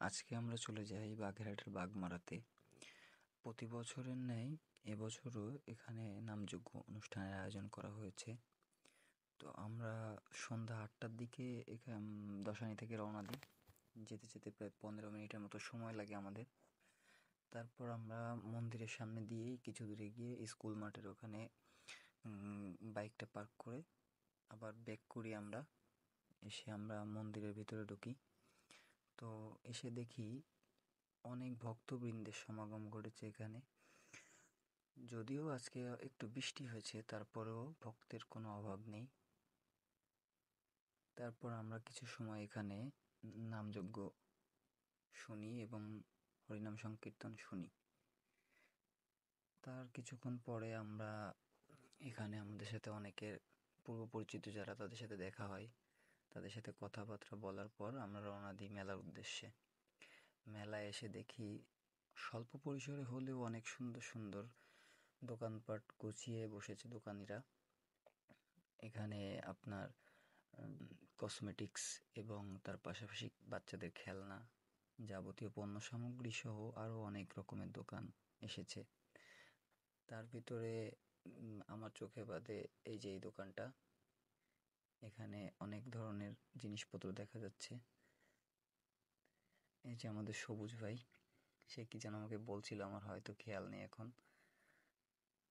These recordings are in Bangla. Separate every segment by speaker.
Speaker 1: আজকে আমরা চলে যাই বাগেরহাটের বাগমারাতে। প্রতি বছরের ন্যায় এবছরও এখানে নামযজ্ঞ অনুষ্ঠানের আয়োজন করা হয়েছে। তো আমরা সন্ধ্যা 8টার দিকে দশানি থেকে রওনা দিই। যেতে যেতে প্রায় 15 মিনিটের মতো সময় লাগে আমাদের। তারপর আমরা মন্দিরের সামনে দিয়েই কিছু দূরে গিয়ে স্কুল মাঠের ওখানে বাইকটা পার্ক করে আবার ব্যাক করি আমরা। এসে আমরা মন্দিরের ভিতরে ঢুকি। তো এসে দেখি অনেক ভক্তবৃন্দের সমাগম ঘটেছে এখানে। যদিও আজকে একটু বৃষ্টি হয়েছে, তারপরেও ভক্তের কোনো অভাব নেই। তারপর আমরা কিছু সময় এখানে নামযজ্ঞ শুনি এবং হরিনাম সংকীর্তন শুনি। তার কিছুক্ষণ পরে আমরা এখানে আমাদের সাথে অনেকের পূর্ব পরিচিত যারা, তাদের সাথে দেখা হয়। তাদের সাথে কথাবার্তা বলার পর আমরা রওনা দিই মেলার উদ্দেশ্যে। মেলায় এসে দেখি স্বল্প পরিসরে হলেও অনেক সুন্দর সুন্দর দোকানপাট গুছিয়ে বসেছে দোকানিরা। এখানে আপনার কসমেটিক্স এবং তার পাশাপাশি বাচ্চাদের খেলনা, যাবতীয় পণ্য সামগ্রী সহ আরও অনেক রকমের দোকান এসেছে। তার ভিতরে আমার চোখে বাদে এই যে এই দোকানটা, এখানে অনেক ধরনের জিনিসপত্র দেখা যাচ্ছে। এই যে আমাদের সবুজ ভাই, সে কি যেন আমাকে বলছিল, আমার হয়তো খেয়াল নেই এখন।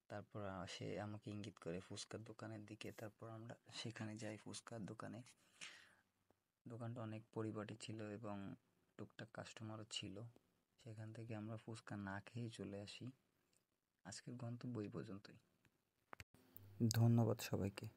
Speaker 1: তারপর সে আমাকে ইঙ্গিত করে ফুচকার দোকানের দিকে। তারপর আমরা সেখানে যাই ফুচকার দোকানে। দোকানটা অনেক পরিপাটি ছিল এবং টুকটাক কাস্টমারও ছিল। সেখান থেকে আমরা ফুচকা না খেয়েই চলে আসি। আজকের গন্তব্য এই পর্যন্তই। ধন্যবাদ সবাইকে।